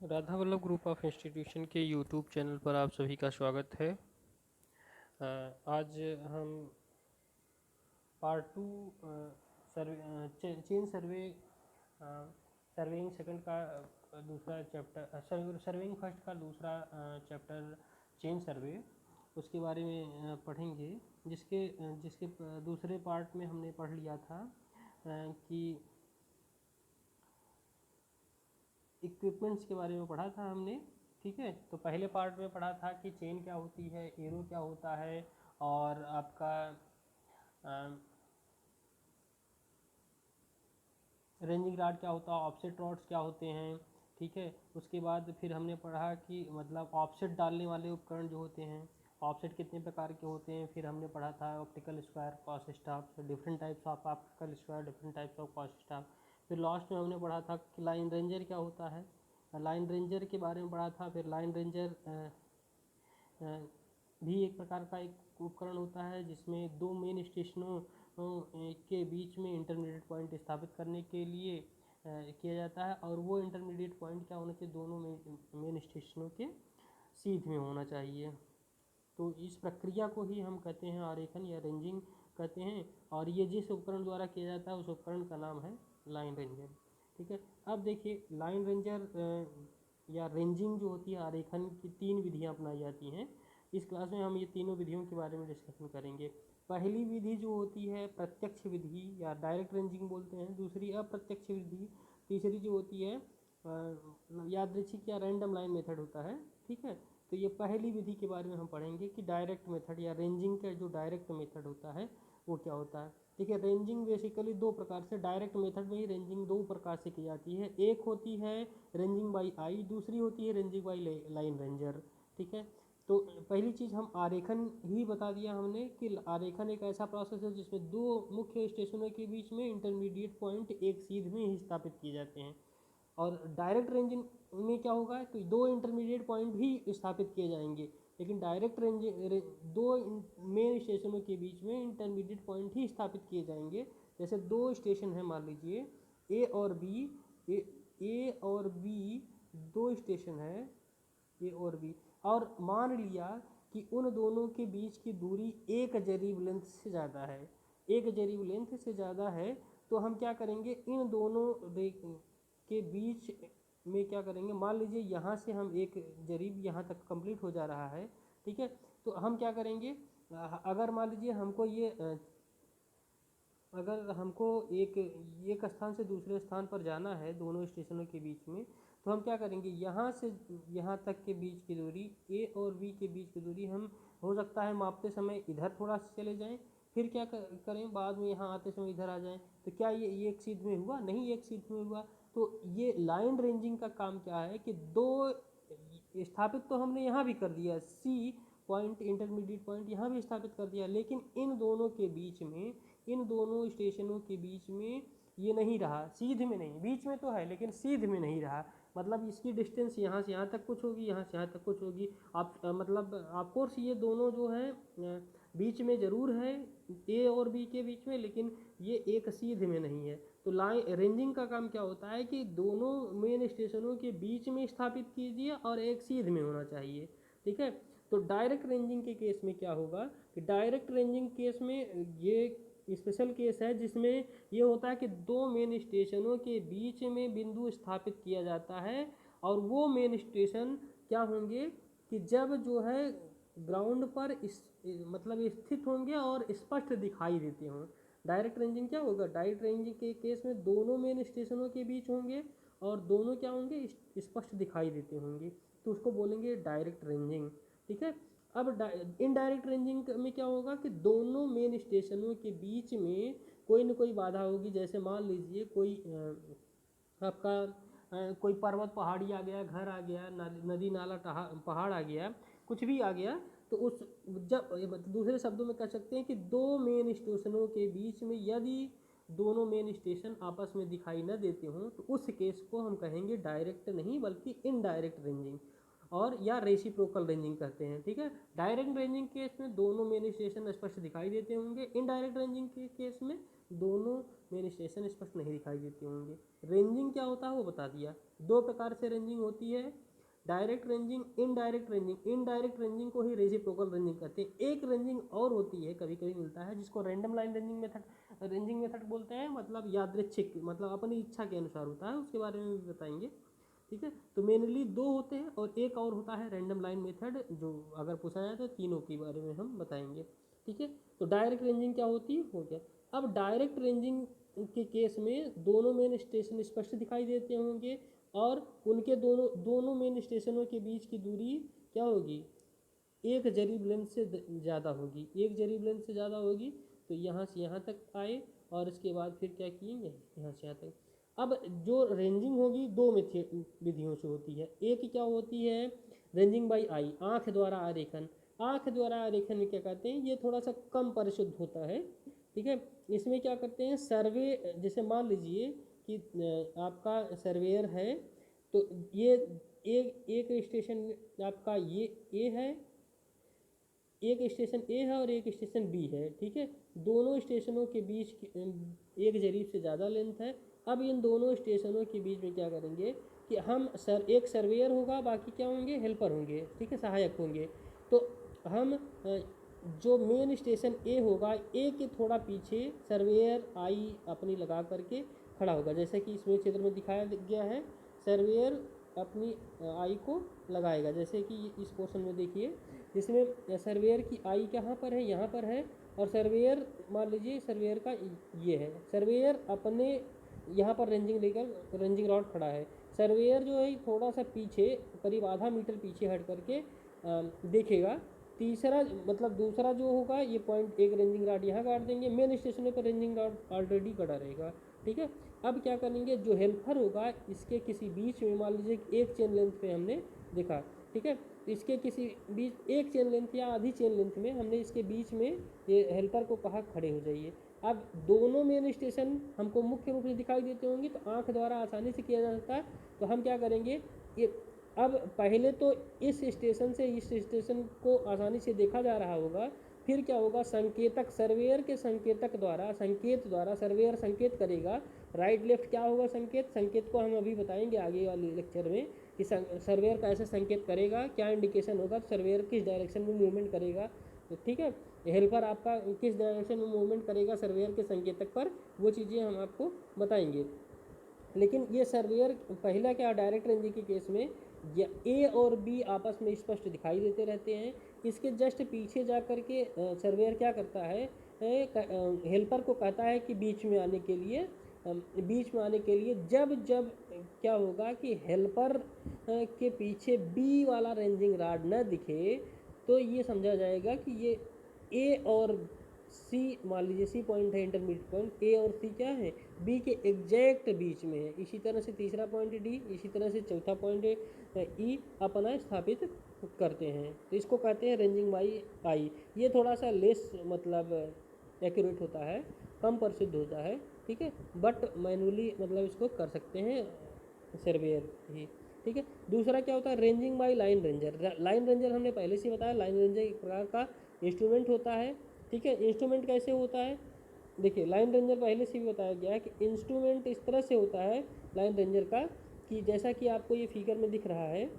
Radha Vallabh group of institution के YouTube channel पर आप सभी का स्वागत है। आज हम पार्ट टू सर्वे चेन सर्वे सर्वेइंग सेकंड का दूसरा चैप्टर सर्वेइंग फर्स्ट का दूसरा चैप्टर चेन सर्वे उसके बारे में पढ़ेंगे। जिसके दूसरे पार्ट में हमने पढ़ लिया था कि इक्विपमेंट्स के बारे में पढ़ा था हमने। ठीक है, तो पहले पार्ट में पढ़ा था कि चेन क्या होती है, एरो क्या होता है और आपका रेंजिंग रॉड क्या होता है, ऑफसेट रॉड्स क्या होते हैं। ठीक है, उसके बाद फिर हमने पढ़ा कि मतलब ऑफसेट डालने वाले उपकरण जो होते हैं, ऑफसेट कितने प्रकार के होते हैं। फिर हमने पढ़ा था optical square, cross staff, different types of optical square, different types of cross staff. फिर लास्ट में हमने पढ़ा था कि लाइन रेंजर क्या होता है, लाइन रेंजर के बारे में पढ़ा था। फिर लाइन रेंजर भी एक प्रकार का एक उपकरण होता है जिसमें दो मेन स्टेशनों के बीच में इंटरमीडिएट पॉइंट स्थापित करने के लिए किया जाता है। और वो इंटरमीडिएट पॉइंट क्या होना चाहिए, दोनों मेन स्टेशनों के सीध में होना चाहिए। तो इस प्रक्रिया को ही हम कहते हैं आरेखन या रेंजिंग कहते हैं। और ये जिस उपकरण द्वारा किया जाता है उस उपकरण का नाम है लाइन रेंजर। ठीक है, अब देखिए लाइन रेंजर या रेंजिंग जो होती है आरेखन की तीन विधियां अपनाई जाती हैं। इस क्लास में हम ये तीनों विधियों के बारे में डिस्कशन करेंगे। पहली विधि जो होती है प्रत्यक्ष विधि या डायरेक्ट रेंजिंग बोलते हैं, दूसरी अप्रत्यक्ष विधि, तीसरी जो होती है यादृच्छिक या रैंडम लाइन मेथड होता है। ठीक है, तो ये पहली विधि के बारे में हम पढ़ेंगे कि डायरेक्ट मेथड या रेंजिंग का जो डायरेक्ट मेथड होता है वो क्या होता है। देखिए रेंजिंग बेसिकली दो प्रकार से, डायरेक्ट मेथड में ही रेंजिंग दो प्रकार से की जाती है। एक होती है रेंजिंग बाई आई, दूसरी होती है रेंजिंग बाई लाइन रेंजर। ठीक है, तो पहली चीज़ हम आरेखन ही बता दिया हमने कि आरेखन एक ऐसा प्रोसेस है जिसमें दो मुख्य स्टेशनों के बीच में इंटरमीडिएट पॉइंट एक सीध में ही स्थापित किए जाते हैं। और डायरेक्ट रेंजिंग में क्या होगा, तो दो इंटरमीडिएट पॉइंट भी स्थापित किए जाएंगे, लेकिन डायरेक्ट दो मेन स्टेशनों के बीच में इंटरमीडिएट पॉइंट ही स्थापित किए जाएंगे। जैसे दो स्टेशन है, मान लीजिए ए और बी, ए और बी दो स्टेशन है, ए और बी, और मान लिया कि उन दोनों के बीच की दूरी एक जरीब लेंथ से ज़्यादा है, एक जरीब लेंथ से ज़्यादा है, तो हम क्या करेंगे, इन दोनों के बीच में क्या करेंगे, मान लीजिए यहाँ से हम एक जरीब यहाँ तक कंप्लीट हो जा रहा है। ठीक है, तो हम क्या करेंगे, अगर मान लीजिए हमको ये अगर हमको एक स्थान से दूसरे स्थान पर जाना है दोनों स्टेशनों के बीच में, तो हम क्या करेंगे, यहाँ से यहाँ तक के बीच की दूरी, ए और बी के बीच की दूरी हम हो सकता है मापते समय इधर थोड़ा सा चले जाएं, फिर क्या करें बाद में यहाँ आते समय इधर आ जाएं। तो क्या ये एक सीध में हुआ? नहीं, एक सीध में हुआ। तो ये लाइन रेंजिंग का काम क्या है कि दो स्थापित तो हमने यहाँ भी कर दिया, सी पॉइंट इंटरमीडिएट पॉइंट यहाँ भी स्थापित कर दिया, लेकिन इन दोनों के बीच में, इन दोनों स्टेशनों के बीच में ये नहीं रहा, सीध में नहीं, बीच में तो है लेकिन सीध में नहीं रहा। मतलब इसकी डिस्टेंस यहाँ से यहाँ तक कुछ होगी, यहाँ से यहाँ तक कुछ होगी। आप मतलब ऑफकोर्स ये दोनों जो है बीच में ज़रूर है, ए और बी के बीच में, लेकिन ये एक सीध में नहीं है। तो लाइन रेंजिंग का काम क्या होता है कि दोनों मेन स्टेशनों के बीच में स्थापित कीजिए और एक सीध में होना चाहिए। ठीक है, तो डायरेक्ट रेंजिंग के केस में क्या होगा कि डायरेक्ट रेंजिंग केस में ये स्पेशल केस है जिसमें ये होता है कि दो मेन स्टेशनों के बीच में बिंदु स्थापित किया जाता है। और वो मेन स्टेशन क्या होंगे कि जब जो है ग्राउंड पर मतलब स्थित होंगे और स्पष्ट दिखाई देते हों। डायरेक्ट रेंजिंग क्या होगा, डायरेक्ट रेंजिंग के केस में दोनों मेन स्टेशनों के बीच होंगे और दोनों क्या होंगे, स्पष्ट दिखाई देते होंगे, तो उसको बोलेंगे डायरेक्ट रेंजिंग। ठीक है, अब इनडायरेक्ट रेंजिंग में क्या होगा कि दोनों मेन स्टेशनों के बीच में कोई न कोई बाधा होगी। जैसे मान लीजिए कोई आपका कोई पर्वत पहाड़ी आ गया, घर आ गया, नदी नाला पहाड़ आ गया, कुछ भी आ गया, तो उस जब दूसरे शब्दों में कह सकते हैं कि दो मेन स्टेशनों के बीच में यदि दोनों मेन स्टेशन आपस में दिखाई न देते हों तो उस केस को हम कहेंगे डायरेक्ट नहीं बल्कि इनडायरेक्ट रेंजिंग, और या रेसिप्रोकल रेंजिंग कहते हैं। ठीक है, डायरेक्ट रेंजिंग केस में दोनों मेन स्टेशन स्पष्ट दिखाई देते होंगे, इनडायरेक्ट रेंजिंग के केस में दोनों मेन स्टेशन स्पष्ट नहीं दिखाई देते होंगे। रेंजिंग क्या होता है वो बता दिया। दो प्रकार से रेंजिंग होती है, direct ranging, indirect ranging. Indirect ranging को ही रेसिप्रोकल रेंजिंग कहते हैं। एक रेंजिंग और होती है, कभी कभी मिलता है, जिसको रैंडम लाइन रेंजिंग मेथड बोलते हैं, मतलब यादृच्छिक, मतलब अपनी इच्छा के अनुसार होता है, उसके बारे में भी बताएंगे। ठीक है, तो मेनली दो होते हैं और एक और होता है रैंडम लाइन मेथड, जो अगर पूछा जाए तो तीनों के बारे में हम बताएंगे। ठीक है, तो डायरेक्ट रेंजिंग क्या होती है, हो गया। अब डायरेक्ट रेंजिंग के केस में दोनों मेन स्टेशन स्पष्ट दिखाई देते होंगे और उनके दोनों मेन स्टेशनों के बीच की दूरी क्या होगी, एक जरीब लेंथ से ज़्यादा होगी। एक जरीब लेंथ से ज़्यादा होगी तो यहाँ से यहाँ तक आए और इसके बाद फिर क्या किएंगे, यहाँ से यहाँ तक। अब जो रेंजिंग होगी दो विधियों से होती है। एक क्या होती है, रेंजिंग बाई आई, आँख द्वारा आरेखन। आँख द्वारा आरेखन में क्या कहते हैं, ये थोड़ा सा कम परिशुद्ध होता है। ठीक है, इसमें क्या करते हैं, सर्वे, जैसे मान लीजिए कि आपका सर्वेयर है, तो ये एक स्टेशन आपका ये ए है, एक स्टेशन ए है और एक स्टेशन बी है। ठीक है, दोनों स्टेशनों के बीच एक जरीब से ज़्यादा लेंथ है। अब इन दोनों स्टेशनों के बीच में क्या करेंगे कि हम एक सर्वेयर होगा, बाकी क्या होंगे, हेल्पर होंगे। ठीक है, सहायक होंगे। तो हम जो मेन स्टेशन ए होगा, ए के थोड़ा पीछे सर्वेयर आई अपनी लगा करके खड़ा होगा, जैसे कि इसमें चित्र में दिखाया गया है। सर्वेयर अपनी आई को लगाएगा, जैसे कि इस पोर्शन में देखिए, जिसमें सर्वेयर की आई कहाँ पर है, यहाँ पर है, और सर्वेयर मान लीजिए सर्वेयर का ये है। सर्वेयर अपने यहाँ पर रेंजिंग रॉड खड़ा है। सर्वेयर जो है थोड़ा सा पीछे, करीब आधा मीटर पीछे हट करके देखेगा। तीसरा मतलब दूसरा जो होगा, ये पॉइंट एक रेंजिंग रॉड यहाँ काट देंगे, मेन स्टेशन पर रेंजिंग रॉड ऑलरेडी कटा रहेगा। ठीक है, अब क्या करेंगे, जो हेल्पर होगा इसके किसी बीच में, मान लीजिए एक चेन लेंथ पे हमने देखा। ठीक है, इसके किसी बीच एक चेन लेंथ या आधी चेन लेंथ में हमने इसके बीच में ये हेल्पर को कहा खड़े हो जाइए। अब दोनों मेन स्टेशन हमको मुख्य रूप से दिखाई देते होंगे, तो आंख द्वारा आसानी से किया जा सकता है। तो हम क्या करेंगे, ये अब पहले तो इस स्टेशन से इस स्टेशन को आसानी से देखा जा रहा होगा, फिर क्या होगा, संकेतक, सर्वेयर के संकेत द्वारा सर्वेयर संकेत करेगा। राइट लेफ्ट क्या होगा, संकेत को हम अभी बताएंगे आगे वाले लेक्चर में कि सर्वेयर कैसे संकेत करेगा, क्या इंडिकेशन होगा, सर्वेयर किस डायरेक्शन में मूवमेंट करेगा। तो ठीक है, हेल्पर आपका किस डायरेक्शन में मूवमेंट करेगा सर्वेयर के संकेतक पर, वो चीज़ें हम आपको बताएंगे। लेकिन ये सर्वेयर पहला क्या, डायरेक्ट रेंजिंग के केस में ए और बी आपस में स्पष्ट दिखाई देते रहते हैं। इसके जस्ट पीछे जा कर के सर्वेयर क्या करता है, हेल्पर को कहता है कि बीच में आने के लिए जब जब क्या होगा कि हेल्पर के पीछे बी वाला रेंजिंग रॉड न दिखे, तो ये समझा जाएगा कि ये ए और सी, मान लीजिए सी पॉइंट है इंटरमीडिएट पॉइंट, ए और सी क्या है, बी के एग्जैक्ट बीच में है। इसी तरह से तीसरा पॉइंट डी, इसी तरह से चौथा पॉइंट ई अपना स्थापित करते हैं। तो इसको कहते हैं रेंजिंग बाई आई। ये थोड़ा सा लेस मतलब एक्यूरेट होता है, कम प्रसिद्ध होता है। ठीक है, बट मैनुअली मतलब इसको कर सकते हैं सर्वेयर ही। ठीक है, दूसरा क्या होता है, ranging by line ranger. Line ranger हमने पहले से बताया, लाइन रेंजर एक प्रकार का इंस्ट्रूमेंट होता है। ठीक है, इंस्ट्रूमेंट कैसे होता है, देखिए लाइन रेंजर पहले से भी बताया गया है कि इंस्ट्रूमेंट इस तरह से होता है लाइन रेंजर का, कि जैसा कि आपको ये फिगर में दिख रहा है,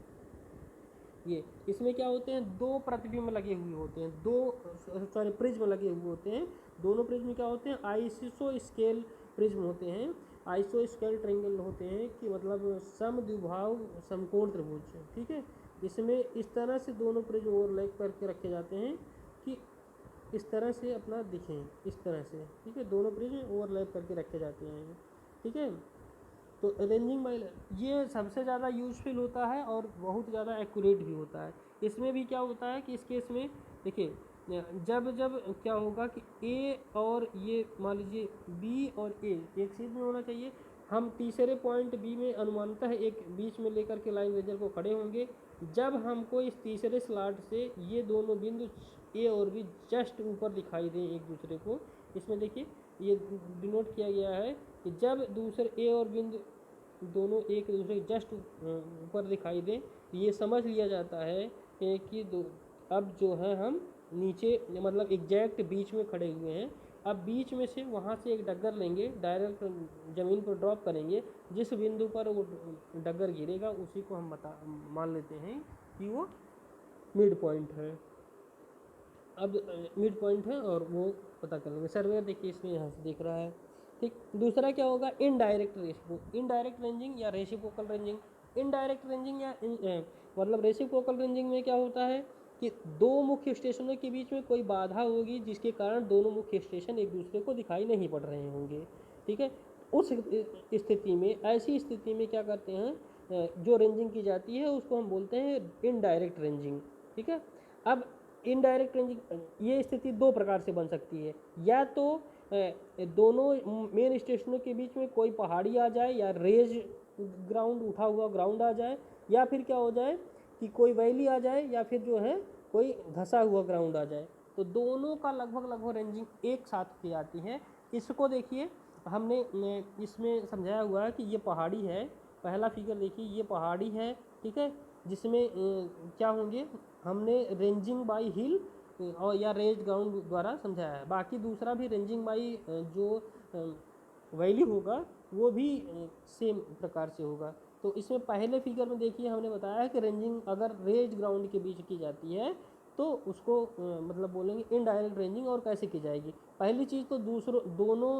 ये इसमें क्या होते हैं, दो प्रतिबिंब लगे हुए होते हैं, प्रिज्म लगे हुए होते हैं। दोनों प्रिज्म क्या होते हैं, आइसो स्केल प्रिज्म होते हैं, आइसो स्केल ट्रायंगल होते हैं, कि मतलब समद्विभाव समकोण त्रिभुज। ठीक है, इसमें इस तरह से दोनों प्रिज्म ओवरलैप करके रखे जाते हैं कि इस तरह से अपना दिखें, इस तरह से। ठीक है, दोनों प्रिज्म ओवरलैप करके रखे जाते हैं। ठीक है, तो रेंजिंग बाई ये सबसे ज़्यादा यूजफुल होता है और बहुत ज़्यादा एक्यूरेट भी होता है। इसमें भी क्या होता है कि इस केस में देखिए, जब जब क्या होगा कि ए और ये मान लीजिए बी और ए एक सीध में होना चाहिए, हम तीसरे पॉइंट बी में अनुमानतः एक बीच में लेकर के लाइन रेंजर को खड़े होंगे। जब हमको इस तीसरे स्लॉट से ये दोनों बिंदु ए और बी जस्ट ऊपर दिखाई दें एक दूसरे को, इसमें देखिए ये डिनोट किया गया है कि जब दूसरे ए और बिंदु दोनों एक दूसरे जस्ट ऊपर दिखाई दें, ये समझ लिया जाता है कि अब जो है हम नीचे मतलब एग्जैक्ट बीच में खड़े हुए हैं। अब बीच में से वहाँ से एक डगर लेंगे, डायरेक्ट ज़मीन पर ड्रॉप करेंगे, जिस बिंदु पर वो डगर गिरेगा उसी को हम मान लेते हैं कि वो मिड पॉइंट है। अब मिड पॉइंट है और वो पता कर लेंगे। सर्वेयर देखिए इसमें यहाँ से देख रहा है, ठीक। दूसरा क्या होगा, इनडायरेक्ट इनडायरेक्ट रेंजिंग या रेसिप्रोकल रेंजिंग। इनडायरेक्ट रेंजिंग या मतलब रेसिप्रोकल रेंजिंग में क्या होता है कि दो मुख्य स्टेशनों के बीच में कोई बाधा होगी जिसके कारण दोनों मुख्य स्टेशन एक दूसरे को दिखाई नहीं पड़ रहे होंगे, ठीक है। उस स्थिति में, ऐसी स्थिति में क्या करते हैं, जो रेंजिंग की जाती है उसको हम बोलते हैं इनडायरेक्ट रेंजिंग, ठीक है। अब इनडायरेक्ट रेंजिंग ये स्थिति दो प्रकार से बन सकती है, या तो दोनों मेन स्टेशनों के बीच में कोई पहाड़ी आ जाए या रेज ग्राउंड, उठा हुआ ग्राउंड आ जाए, या फिर क्या हो जाए कि कोई वैली आ जाए, या फिर जो है कोई धंसा हुआ ग्राउंड आ जाए। तो दोनों का लगभग रेंजिंग एक साथ की जाती है। इसको देखिए हमने इसमें समझाया हुआ है कि ये पहाड़ी है, पहला फिगर देखिए ये पहाड़ी है, ठीक है, जिसमें क्या होंगे, हमने रेंजिंग बाई हिल और या रेज ग्राउंड द्वारा समझाया है। बाकी दूसरा भी रेंजिंग बाई जो वैली होगा वो भी सेम प्रकार से होगा। तो इसमें पहले फिगर में देखिए हमने बताया है कि रेंजिंग अगर रेज ग्राउंड के बीच की जाती है तो उसको मतलब बोलेंगे इनडायरेक्ट रेंजिंग। और कैसे की जाएगी, पहली चीज़ तो दोनों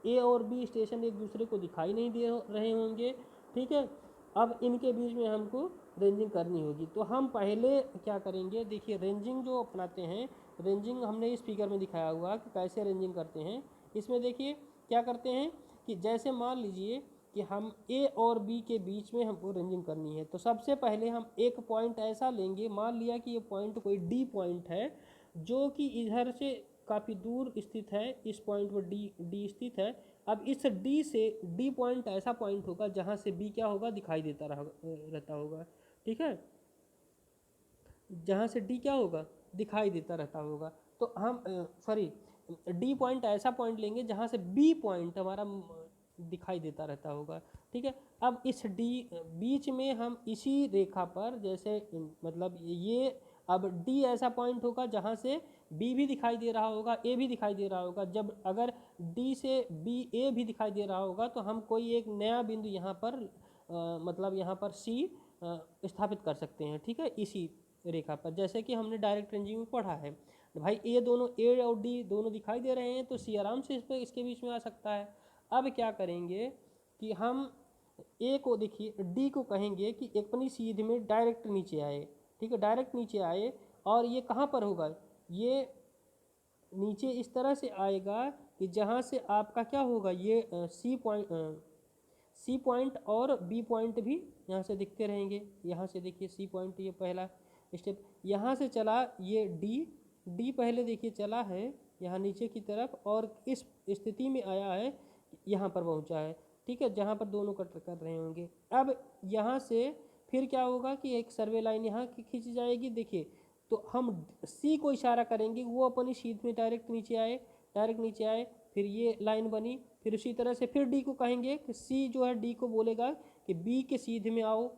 ए और बी स्टेशन एक दूसरे को दिखाई नहीं दे रहे होंगे, ठीक है। अब इनके बीच में हमको रेंजिंग करनी होगी। तो हम पहले क्या करेंगे, देखिए रेंजिंग जो अपनाते हैं, रेंजिंग हमने इस फिगर में दिखाया हुआ कि कैसे रेंजिंग करते हैं। इसमें देखिए क्या करते हैं कि जैसे मान लीजिए कि हम ए और बी के बीच में हमको रेंजिंग करनी है, तो सबसे पहले हम एक पॉइंट ऐसा लेंगे, मान लिया कि ये पॉइंट कोई डी पॉइंट है जो कि इधर से काफ़ी दूर स्थित है, इस पॉइंट पर डी स्थित है। अब इस डी से डी पॉइंट ऐसा पॉइंट होगा जहाँ से बी क्या होगा, दिखाई देता रहता होगा, ठीक है, जहाँ से डी क्या होगा, दिखाई देता रहता होगा। तो हम सॉरी डी पॉइंट ऐसा पॉइंट लेंगे जहाँ से बी पॉइंट हमारा दिखाई देता रहता होगा, ठीक है। अब इस डी बीच में हम इसी रेखा पर जैसे मतलब ये, अब डी ऐसा पॉइंट होगा जहाँ से बी भी दिखाई दे रहा होगा, ए भी दिखाई दे रहा होगा। जब अगर डी से बी ए भी दिखाई दे रहा होगा तो हम कोई एक नया बिंदु यहाँ पर मतलब यहाँ पर सी स्थापित कर सकते हैं, ठीक है, इसी रेखा पर, जैसे कि हमने डायरेक्ट रेंजिंग में पढ़ा है। भाई ए दोनों, ए और डी दोनों दिखाई दे रहे हैं तो सी आराम से इसके बीच में आ सकता है। अब क्या करेंगे कि हम ए को देखिए, डी को कहेंगे कि अपनी सीध में डायरेक्ट नीचे आए, ठीक है, डायरेक्ट नीचे आए। और ये कहाँ पर होगा, ये नीचे इस तरह से आएगा कि जहाँ से आपका क्या होगा, ये सी पॉइंट और बी पॉइंट भी यहाँ से दिखते रहेंगे। यहाँ से देखिए सी पॉइंट, ये पहला स्टेप यहाँ से चला, ये डी पहले देखिए चला है यहाँ नीचे की तरफ और इस स्थिति में आया है, यहाँ पर पहुँचा है, ठीक है, जहाँ पर दोनों कट कर रहे होंगे। अब यहाँ से फिर क्या होगा कि एक सर्वे लाइन यहाँ की खींची जाएगी, देखिए। तो हम सी को इशारा करेंगे, वो अपनी शीट में डायरेक्ट नीचे आए, डायरेक्ट नीचे आए, फिर ये लाइन बनी। फिर उसी तरह से फिर डी को कहेंगे कि सी जो है डी को बोलेगा कि बी के सीधे में आओ,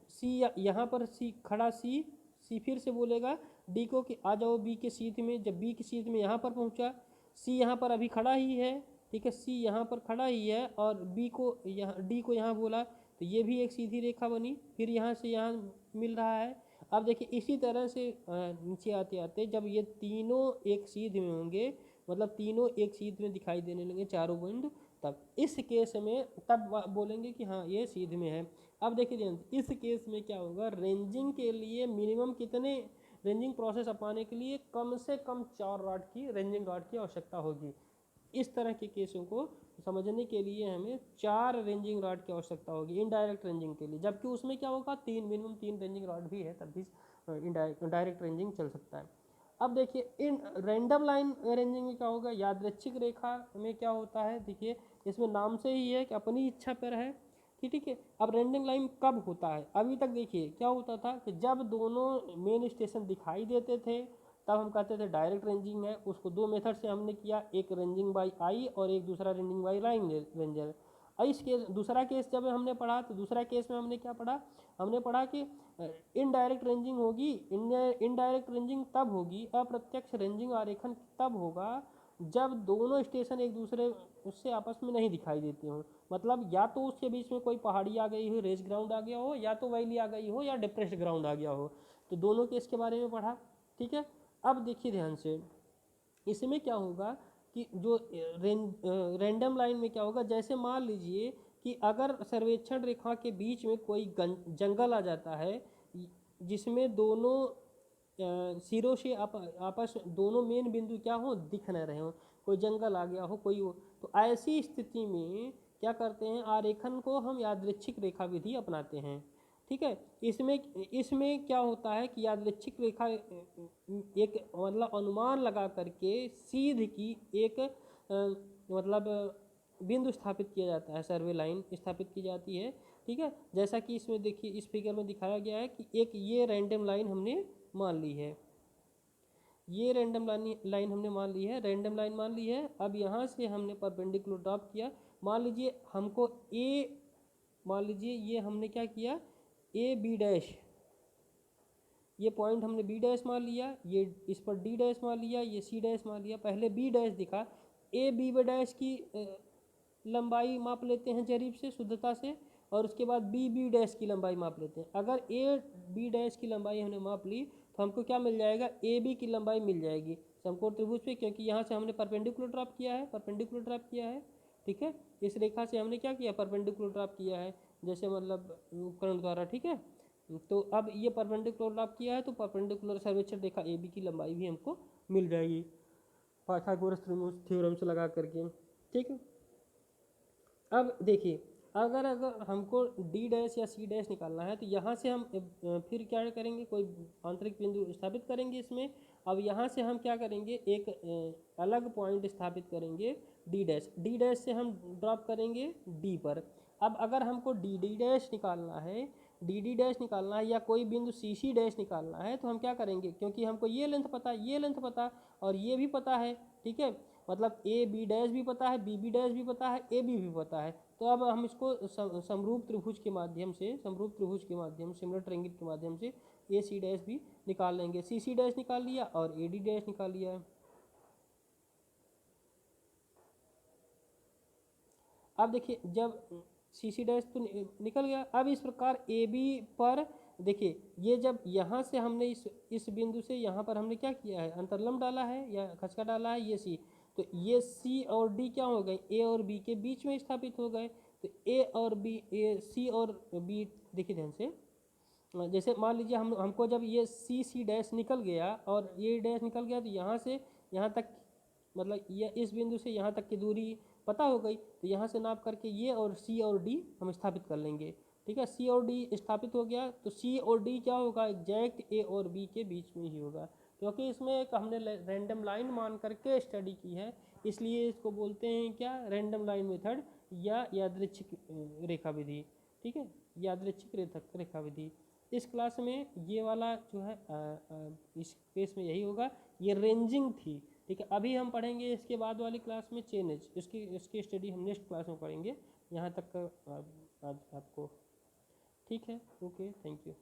सी यहाँ पर सी खड़ा, सी फिर से बोलेगा डी को कि आ जाओ बी के सीध में। जब बी के सीध में यहाँ पर पहुँचा, सी यहाँ पर अभी खड़ा ही है, ठीक है, सी यहाँ पर खड़ा ही है और बी को यहाँ, डी को यहाँ बोला, तो ये भी एक सीधी रेखा बनी। फिर यहाँ से यहाँ मिल रहा है। अब देखिए इसी तरह से नीचे आते आते जब ये तीनों एक सीध में होंगे, मतलब तीनों एक सीध में दिखाई देने लगे चारों बिंदु, तब इस केस में तब बोलेंगे कि हाँ ये सीध में है। अब देखिए इस केस में क्या होगा, रेंजिंग के लिए मिनिमम कितने, रेंजिंग प्रोसेस अपनाने के लिए कम से कम 4 रॉड की रेंजिंग रॉड की आवश्यकता होगी। इस तरह के केसों को समझने के लिए हमें 4 रेंजिंग रॉड की आवश्यकता होगी इनडायरेक्ट रेंजिंग के लिए। जबकि उसमें क्या होगा, मिनिमम 3 रेंजिंग रॉड भी है तब भी डायरेक्ट रेंजिंग चल सकता है। अब देखिए इन रैंडम लाइन रेंजिंग में क्या होगा, यादृच्छिक रेखा में क्या होता है, देखिए इसमें नाम से ही है कि अपनी इच्छा पर है, ठीक है। अब रैंडम लाइन कब होता है, अभी तक देखिए क्या होता था कि जब दोनों मेन स्टेशन दिखाई देते थे तब हम कहते थे डायरेक्ट रेंजिंग है। उसको दो मेथड से हमने किया, एक रेंजिंग बाई आई और एक दूसरा रेंजिंग बाई लाइन रेंजर। इस केस, दूसरा केस जब हमने पढ़ा तो दूसरा केस में हमने क्या पढ़ा, हमने पढ़ा कि इनडायरेक्ट रेंजिंग होगी। इनडायरेक्ट रेंजिंग तब होगी, अप्रत्यक्ष रेंजिंग आरेखन तब होगा जब दोनों स्टेशन एक दूसरे उससे आपस में नहीं दिखाई देते हों, मतलब या तो उसके बीच में कोई पहाड़ी आ गई हो, रेस ग्राउंड आ गया हो, या तो वैली आ गई हो, या डिप्रेस्ड ग्राउंड आ गया हो। तो दोनों केस के बारे में पढ़ा, ठीक है। अब देखिए ध्यान से, इसमें क्या होगा कि जो रैंडम लाइन में क्या होगा, जैसे मान लीजिए कि अगर सर्वेक्षण रेखा के बीच में कोई जंगल आ जाता है जिसमें दोनों सिरों से आपस दोनों मेन बिंदु क्या हो, दिख न रहे हो, कोई जंगल आ गया हो कोई हो, तो ऐसी स्थिति में क्या करते हैं, आरेखन को हम यादृच्छिक रेखा विधि अपनाते हैं, ठीक है। इसमें इसमें क्या होता है कि यादृच्छिक रेखा एक मतलब अनुमान लगा करके सीध की एक मतलब बिंदु स्थापित किया जाता है, सर्वे लाइन स्थापित की जाती है, ठीक है। जैसा कि इसमें देखिए इस फिगर में दिखाया गया है कि एक ये रैंडम लाइन हमने मान ली है, ये रैंडम लाइन हमने मान ली है, रैंडम लाइन मान ली है। अब यहाँ से हमने परपेंडिकुलर ड्रॉप किया, मान लीजिए हमको ए, मान लीजिए ये हमने क्या किया, ए बी डैश, ये पॉइंट हमने बी डैश मान लिया, ये इस पर डी डैश मान लिया, ये सी डैश मान लिया। पहले बी डैश दिखा, ए बी डैश की लंबाई माप लेते हैं जरीब से, शुद्धता से, और उसके बाद बी बी डैश की लंबाई माप लेते हैं। अगर ए बी डैश की लंबाई हमने माप ली तो हमको क्या मिल जाएगा, ए बी की लंबाई मिल जाएगी समकोण त्रिभुज पे, क्योंकि यहाँ से हमने परपेंडिकुलर ड्रॉप किया है, परपेंडिकुलर ड्रॉप किया है, ठीक है। इस रेखा से हमने क्या किया, परपेंडिकुलर ड्रॉप किया है, जैसे मतलब उपकरण द्वारा, ठीक है। तो अब ये परपेंडिकुलर ड्रॉप किया है तो परपेंडिकुलर सर्वेक्षण रेखा ए बी की लंबाई भी हमको मिल जाएगी पाइथागोरस थ्योरम से लगा करके, ठीक है। अब देखिए, अगर अगर हमको डी डैश या सी डैश निकालना है तो यहाँ से हम फिर क्या करेंगे, कोई आंतरिक बिंदु स्थापित करेंगे इसमें। अब यहाँ से हम क्या करेंगे, एक अलग पॉइंट स्थापित करेंगे डी डैश, डी डैश से हम ड्रॉप करेंगे डी पर। अब अगर हमको डी डी डैश निकालना है, डी डी डैश निकालना है, या कोई बिंदु सी सी डैश निकालना है, तो हम क्या करेंगे, क्योंकि हमको ये लेंथ पता, ये लेंथ पता और ये भी पता है, ठीक है। मतलब ए बी डैश भी पता है, बी बी डैश भी पता है, ए बी भी पता है। तो अब हम इसको समरूप त्रिभुज के माध्यम से, समरूप त्रिभुज के माध्यम से, सिमिलर ट्रायंगल के माध्यम से ए सी डैश भी निकाल लेंगे। सी सी डैश निकाल लिया और ए डी डैश निकाल लिया। अब देखिए, जब सी सी डैश तो निकल गया, अब इस प्रकार ए बी पर देखिए, ये जब यहाँ से हमने इस बिंदु से यहाँ पर हमने क्या किया है, अंतरलंब डाला है या खचका डाला है, ये सी, तो ये सी और डी क्या हो गए, ए और बी के बीच में स्थापित हो गए। तो ए और बी, ए सी और बी, देखिए ध्यान से, जैसे मान लीजिए हमको जब ये सी सी डैश निकल गया और ये डैश निकल गया, तो यहाँ से यहाँ तक, मतलब ये इस बिंदु से यहाँ तक की दूरी पता हो गई, तो यहाँ से नाप करके ये और सी और डी हम स्थापित कर लेंगे, ठीक है। सी और डी स्थापित हो गया, तो सी और डी क्या होगा, एग्जैक्ट ए और बी के बीच में ही होगा, क्योंकि इसमें एक हमने रैंडम लाइन मान करके स्टडी की है, इसलिए इसको बोलते हैं क्या, रैंडम लाइन मेथड या यादृच्छिक रेखा विधि, ठीक है, यादृच्छिक रेखा विधि। इस क्लास में ये वाला जो है इस केस में यही होगा, ये रेंजिंग थी, ठीक है। अभी हम पढ़ेंगे इसके बाद वाली क्लास में चेनेज, इसकी स्टडी हम नेक्स्ट क्लास में पढ़ेंगे। यहाँ तक का आज आपको, ठीक है, ओके, थैंक यू।